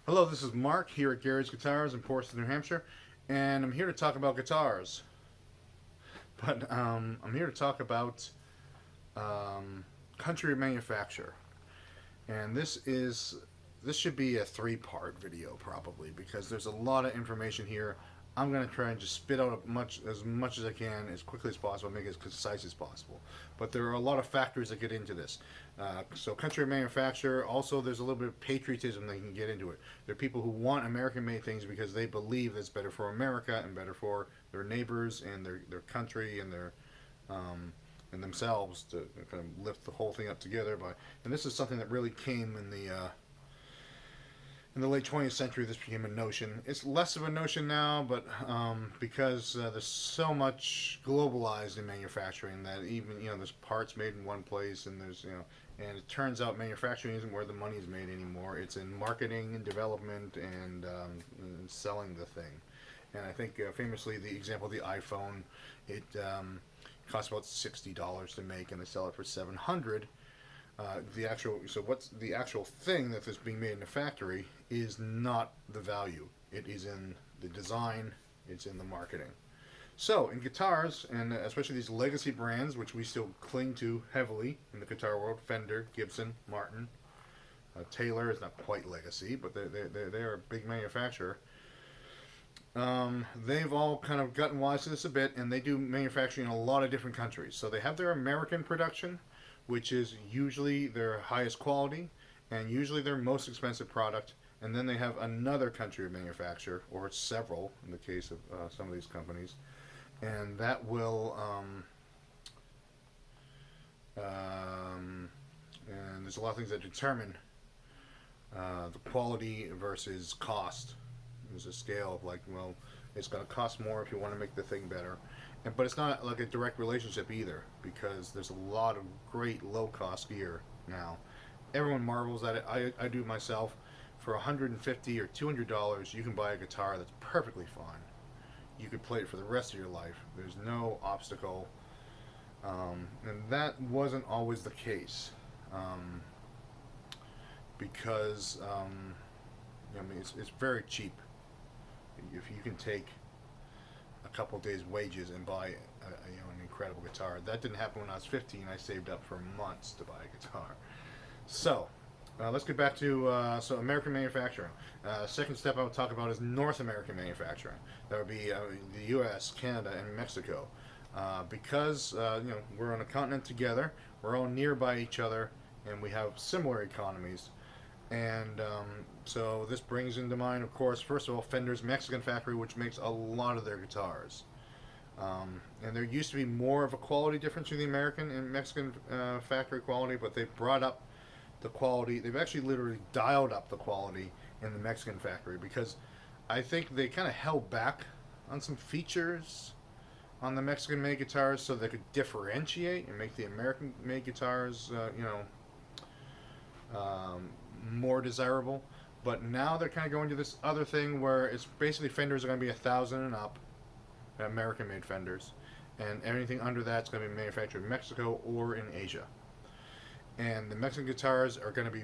Hello, this is Mark here at Gary's Guitars in Portsmouth, New Hampshire, and I'm here to talk about guitars. But I'm here to talk about um, country manufacture, and this should be a three-part video probably because there's a lot of information here. I'm gonna try and just spit out as much as I can as quickly as possible, make it as concise as possible. But there are a lot of factors that get into this. So country manufacturer. Also, there's a little bit of patriotism that can get into it. There are people who want American-made things because they believe that's better for America and better for their neighbors and their country and their um, and themselves to kind of lift the whole thing up together. And this is something that really came in the late 20th century. This became a notion. It's less of a notion now, but because there's so much globalized in manufacturing that even there's parts made in one place, and and it turns out manufacturing isn't where the money is made anymore. It's in marketing and development and selling the thing. And I think famously the example of the iPhone, it costs about $60 to make, and they sell it for 700. What's the actual thing that is being made in the factory is not the value. It is in the design. It's in the marketing. So in guitars, and especially these legacy brands, which we still cling to heavily in the guitar world, Fender, Gibson, Martin, Taylor is not quite legacy, but they're a big manufacturer. They've all kind of gotten wise to this a bit, and they do manufacturing in a lot of different countries. So they have their American production, which is usually their highest quality and usually their most expensive product. And then they have another country of manufacture, or several in the case of some of these companies, and that will. And there's a lot of things that determine the quality versus cost. There's a scale of like, well, it's going to cost more if you want to make the thing better. But it's not like a direct relationship either, because there's a lot of great low cost gear now. Everyone marvels at it. I do myself. For $150 or $200, you can buy a guitar that's perfectly fine. You could play it for the rest of your life. There's no obstacle, and that wasn't always the case, because I mean it's very cheap. If you can take a couple of days' wages and buy an incredible guitar. That didn't happen when I was 15. I saved up for months to buy a guitar. So let's get back to American manufacturing. Second step I would talk about is North American manufacturing. That would be the U.S., Canada, and Mexico. Because we're on a continent together, we're all nearby each other, and we have similar economies. And so this brings into mind, of course, first of all, Fender's Mexican factory, which makes a lot of their guitars. And there used to be more of a quality difference between the American and Mexican factory quality, but they've brought up the quality. They've actually literally dialed up the quality in the Mexican factory because I think they kind of held back on some features on the Mexican made guitars so they could differentiate and make the American made guitars, more desirable. But now they're kind of going to this other thing where it's basically Fenders are going to be 1,000 and up, American made Fenders, and anything under that's going to be manufactured in Mexico or in Asia. And the Mexican guitars are going to be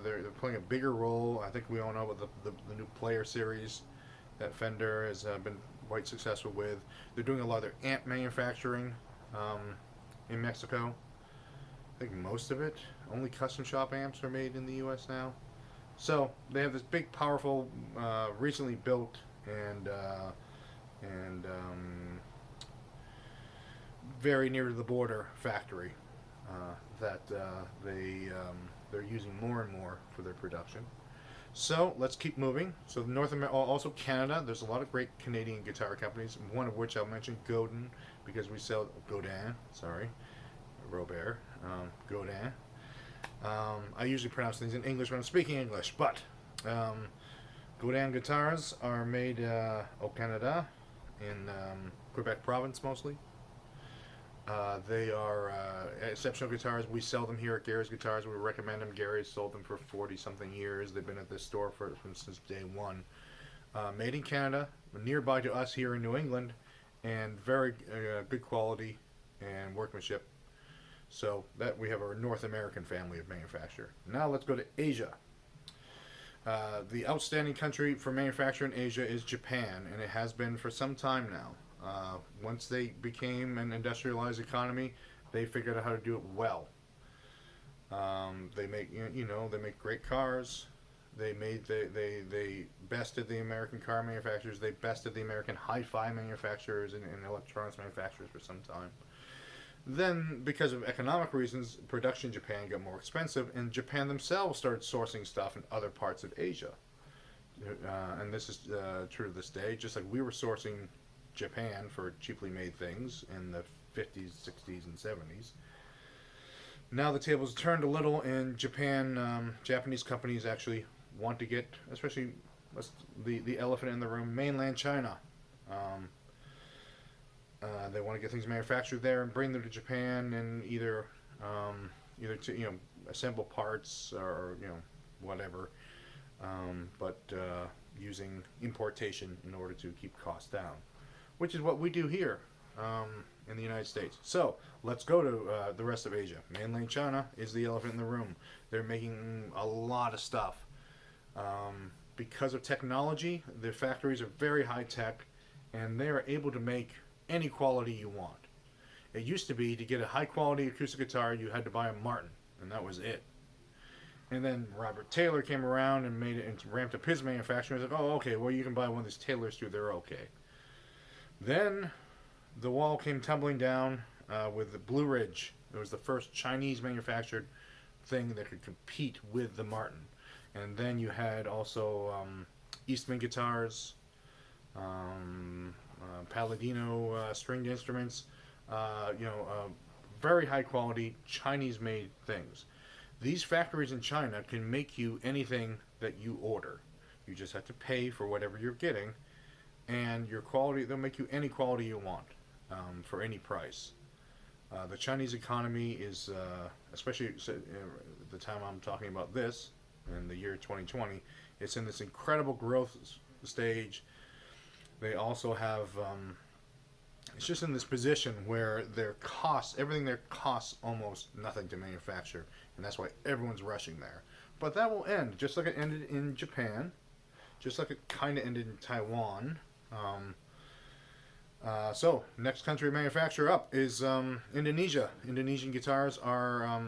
they're playing a bigger role. I think we all know what the new Player series that Fender has been quite successful with. They're doing a lot of their amp manufacturing in Mexico. I think most of it. Only custom shop amps are made in the U.S. now. So they have this big, powerful, recently built and very near to the border factory that they're using more and more for their production. So let's keep moving. So North America, also Canada. There's a lot of great Canadian guitar companies. One of which I'll mention Godin, because we sell Godin. Sorry, Robert Godin. I usually pronounce things in English when I'm speaking English, but Godin guitars are made au Canada in Quebec province mostly. They are exceptional guitars. We sell them here at Gary's Guitars. We recommend them. Gary's sold them for 40 something years. They've been at this store since day one. Made in Canada, nearby to us here in New England, and very good quality and workmanship. So that we have our North American family of manufacturer. Now let's go to Asia. The outstanding country for manufacturing in Asia is Japan, and it has been for some time now. Once they became an industrialized economy, they figured out how to do it well. They make they make great cars. They bested the American car manufacturers. They bested the American hi-fi manufacturers and electronics manufacturers for some time. Then, because of economic reasons, production in Japan got more expensive, and Japan themselves started sourcing stuff in other parts of Asia. And this is true to this day. Just like we were sourcing Japan for cheaply made things in the 50s, 60s, and 70s. Now the tables turned a little, and Japanese companies actually want to get, especially the elephant in the room, mainland China. They want to get things manufactured there and bring them to Japan, and either to assemble parts or whatever, but using importation in order to keep costs down, which is what we do here in the United States. So let's go to the rest of Asia. Mainland China is the elephant in the room. They're making a lot of stuff. Because of technology, their factories are very high tech, and they are able to make any quality you want. It used to be, to get a high quality acoustic guitar, you had to buy a Martin, and that was it. And then Robert Taylor came around and made it and ramped up his manufacturing. He was like, oh, okay, well, you can buy one of these Taylors too, they're okay. Then the wall came tumbling down with the Blue Ridge. It was the first Chinese manufactured thing that could compete with the Martin. And then you had also Eastman guitars, Palladino stringed instruments, very high quality Chinese made things. These factories in China can make you anything that you order. You just have to pay for whatever you're getting, and your quality, they'll make you any quality you want for any price. The Chinese economy is, especially at the time I'm talking about this, in the year 2020, it's in this incredible growth stage. They also have, it's just in this position where their costs, everything there costs almost nothing to manufacture, and that's why everyone's rushing there. But that will end, just like it ended in Japan, just like it kind of ended in Taiwan. So, next country manufacturer up is Indonesia. Indonesian guitars are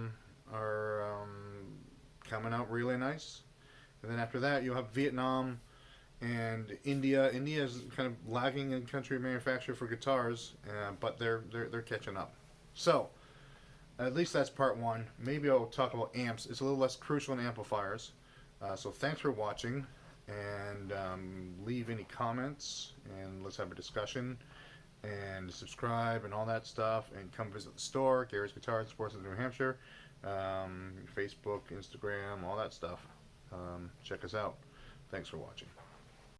coming out really nice. And then after that, you'll have Vietnam and India. India is kind of lagging in country manufacture for guitars, but they're catching up. So, at least that's part one. Maybe I'll talk about amps. It's a little less crucial in amplifiers. So thanks for watching, and leave any comments, and let's have a discussion, and subscribe and all that stuff, and come visit the store, Gary's Guitars and Sports in New Hampshire, Facebook, Instagram, all that stuff. Check us out. Thanks for watching.